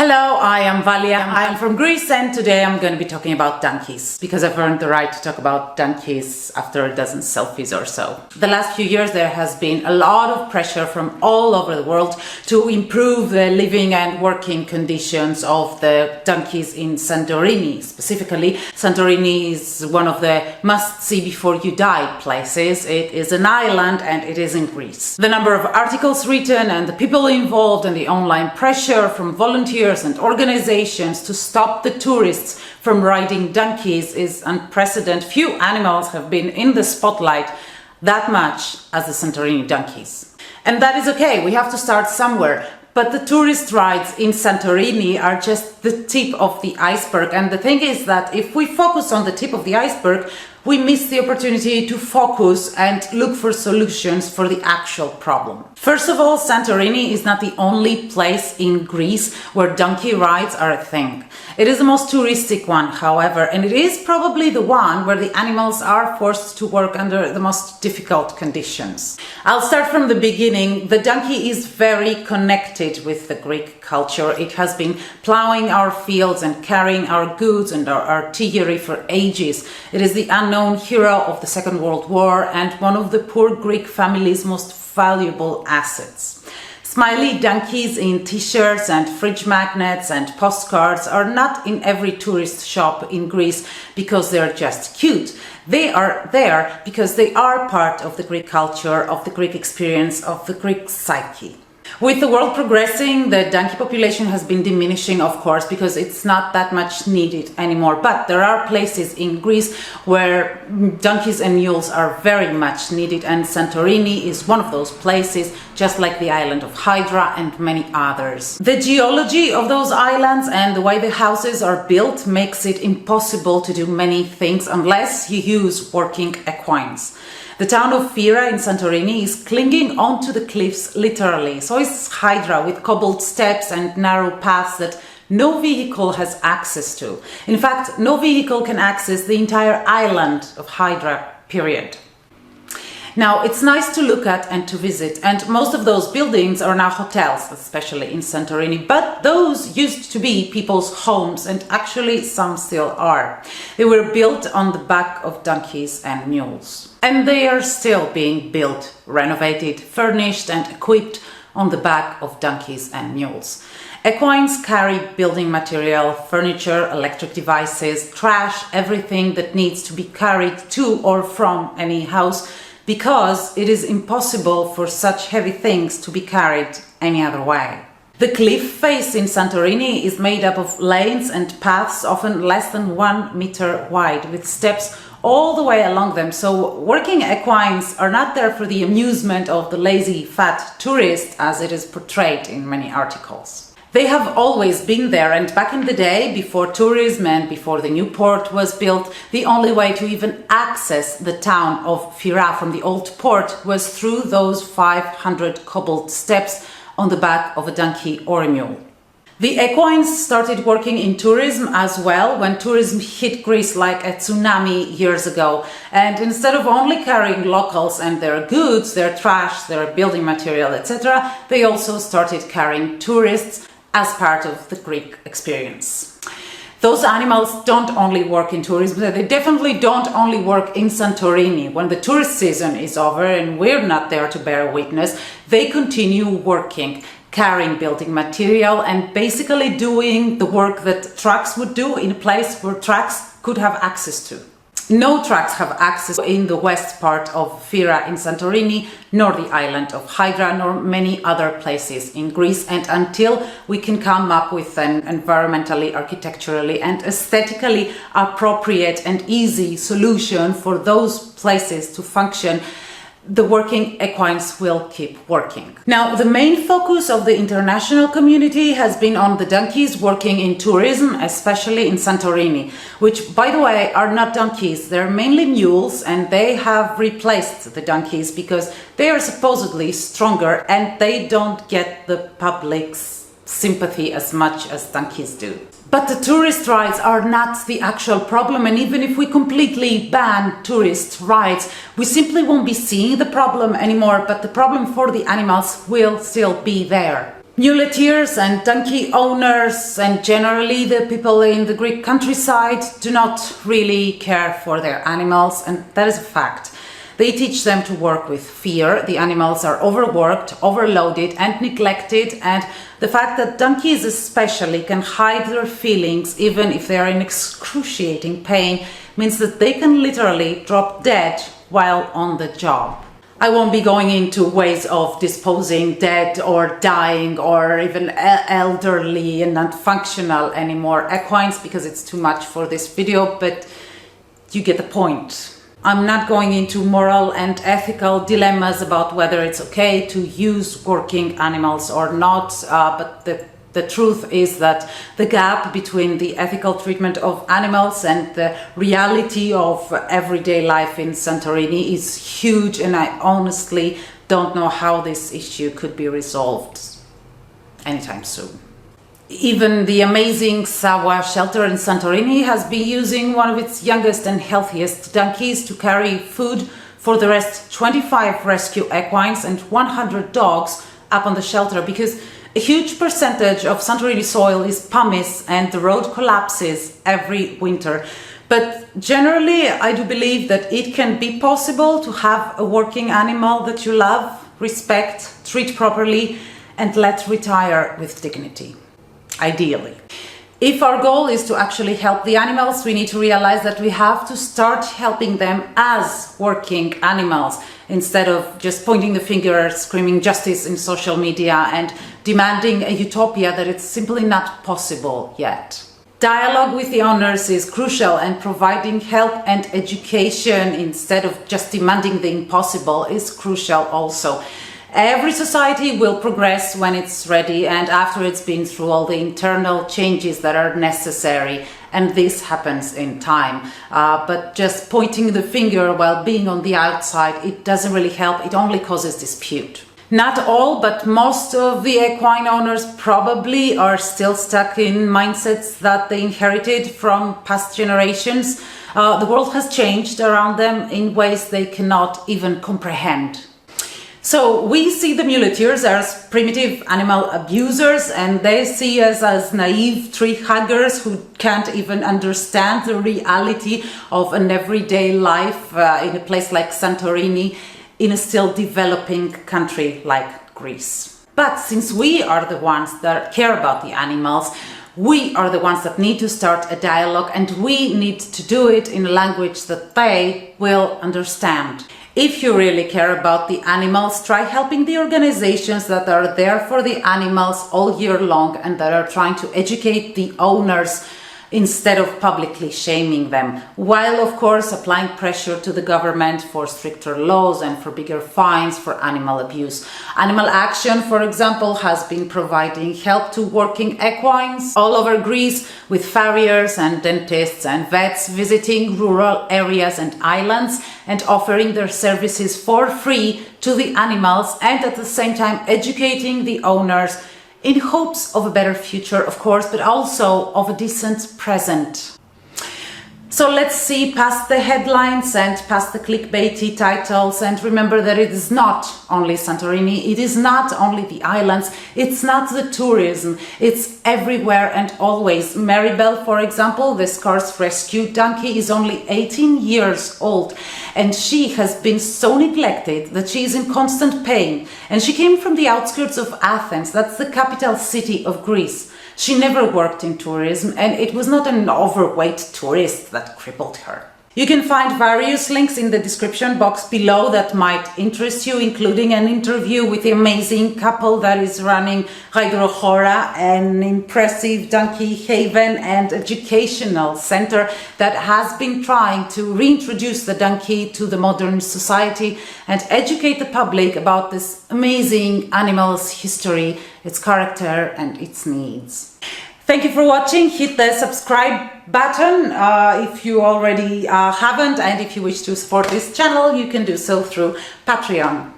Hello, I am Valia. I'm from Greece and today I'm going to be talking about donkeys because I've earned the right to talk about donkeys after a dozen selfies or so. The last few years there has been a lot of pressure from all over the world to improve the living and working conditions of the donkeys in Santorini. Specifically, Santorini is one of the must-see before you die places. It is an island and it is in Greece. The number of articles written and the people involved and the online pressure from volunteers and organizations to stop the tourists from riding donkeys is unprecedented. Few animals have been in the spotlight that much as the Santorini donkeys. And that is okay, we have to start somewhere. But the tourist rides in Santorini are just the tip of the iceberg. And the thing is that if we focus on the tip of the iceberg, we miss the opportunity to focus and look for solutions for the actual problem. First of all, Santorini is not the only place in Greece where donkey rides are a thing. It is the most touristic one, however, and it is probably the one where the animals are forced to work under the most difficult conditions. I'll start from the beginning. The donkey is very connected with the Greek culture. It has been plowing our fields and carrying our goods and our artillery for ages. It is the unknown hero of the Second World War and one of the poor Greek family's most valuable assets. Smiley donkeys in t-shirts and fridge magnets and postcards are not in every tourist shop in Greece because they're just cute. They are there because they are part of the Greek culture, of the Greek experience, of the Greek psyche. With the world progressing, the donkey population has been diminishing, of course, because it's not that much needed anymore. But there are places in Greece where donkeys and mules are very much needed, and Santorini is one of those places, just like the island of Hydra and many others. The geology of those islands and the way the houses are built makes it impossible to do many things unless you use working equines. The town of Fira in Santorini is clinging onto the cliffs literally. So is Hydra, with cobbled steps and narrow paths that no vehicle has access to. In fact, no vehicle can access the entire island of Hydra, period. Now, it's nice to look at and to visit, and most of those buildings are now hotels, especially in Santorini, but those used to be people's homes, and actually some still are. They were built on the back of donkeys and mules. And they are still being built, renovated, furnished and equipped on the back of donkeys and mules. Equines carry building material, furniture, electric devices, trash, everything that needs to be carried to or from any house, because it is impossible for such heavy things to be carried any other way. The cliff face in Santorini is made up of lanes and paths often less than 1 meter wide, with steps all the way along them, so working equines are not there for the amusement of the lazy fat tourist as it is portrayed in many articles. They have always been there, and back in the day, before tourism and before the new port was built, the only way to even access the town of Fira from the old port was through those 500 cobbled steps on the back of a donkey or a mule. The equines started working in tourism as well when tourism hit Greece like a tsunami years ago, and instead of only carrying locals and their goods, their trash, their building material, etc., they also started carrying tourists as part of the Greek experience. Those animals don't only work in tourism, they definitely don't only work in Santorini. When the tourist season is over and we're not there to bear witness, they continue working, carrying building material and basically doing the work that trucks would do in a place where trucks could have access to. No trucks have access in the west part of Fira in Santorini, nor the island of Hydra, nor many other places in Greece. And until we can come up with an environmentally, architecturally and aesthetically appropriate and easy solution for those places to function, the working equines will keep working. Now, the main focus of the international community has been on the donkeys working in tourism, especially in Santorini, which, by the way, are not donkeys. They're mainly mules, and they have replaced the donkeys because they are supposedly stronger and they don't get the public's sympathy as much as donkeys do. But the tourist rides are not the actual problem, and even if we completely ban tourist rides, we simply won't be seeing the problem anymore, but the problem for the animals will still be there. Muleteers and donkey owners and generally the people in the Greek countryside do not really care for their animals, and that is a fact. They teach them to work with fear. The animals are overworked, overloaded and neglected, and the fact that donkeys especially can hide their feelings even if they are in excruciating pain means that they can literally drop dead while on the job. I won't be going into ways of disposing dead or dying or even elderly and not functional anymore equines because it's too much for this video, but you get the point. I'm not going into moral and ethical dilemmas about whether it's okay to use working animals or not, but the truth is that the gap between the ethical treatment of animals and the reality of everyday life in Santorini is huge, and I honestly don't know how this issue could be resolved anytime soon. Even the amazing Sawa shelter in Santorini has been using one of its youngest and healthiest donkeys to carry food for the rest 25 rescue equines and 100 dogs up on the shelter because a huge percentage of Santorini soil is pumice and the road collapses every winter. But generally, I do believe that it can be possible to have a working animal that you love, respect, treat properly, and let retire with dignity. Ideally. If our goal is to actually help the animals, we need to realize that we have to start helping them as working animals instead of just pointing the finger, screaming justice in social media and demanding a utopia that it's simply not possible yet. Dialogue with the owners is crucial, and providing help and education instead of just demanding the impossible is crucial also. Every society will progress when it's ready and after it's been through all the internal changes that are necessary, and this happens in time. But just pointing the finger while being on the outside, it doesn't really help, it only causes dispute. Not all, but most of the equine owners probably are still stuck in mindsets that they inherited from past generations. The world has changed around them in ways they cannot even comprehend. So we see the muleteers as primitive animal abusers, and they see us as naive tree huggers who can't even understand the reality of an everyday life in a place like Santorini, in a still developing country like Greece. But since we are the ones that care about the animals, we are the ones that need to start a dialogue, and we need to do it in a language that they will understand. If you really care about the animals, try helping the organizations that are there for the animals all year long and that are trying to educate the owners instead of publicly shaming them, while of course applying pressure to the government for stricter laws and for bigger fines for animal abuse. Animal Action, for example, has been providing help to working equines all over Greece, with farriers and dentists and vets visiting rural areas and islands and offering their services for free to the animals, and at the same time educating the owners in hopes of a better future, of course, but also of a decent present. So let's see past the headlines and past the clickbaity titles, and remember that it is not only Santorini, it is not only the islands, it's not the tourism, it's everywhere and always. Maribel, for example, the scarce rescue donkey, is only 18 years old, and she has been so neglected that she is in constant pain. And she came from the outskirts of Athens, that's the capital city of Greece. She never worked in tourism, and it was not an overweight tourist that crippled her. You can find various links in the description box below that might interest you, including an interview with the amazing couple that is running Hydrochora, an impressive donkey haven and educational center that has been trying to reintroduce the donkey to the modern society and educate the public about this amazing animal's history, its character and its needs. Thank you for watching. Hit the subscribe button if you already haven't, and if you wish to support this channel, you can do so through Patreon.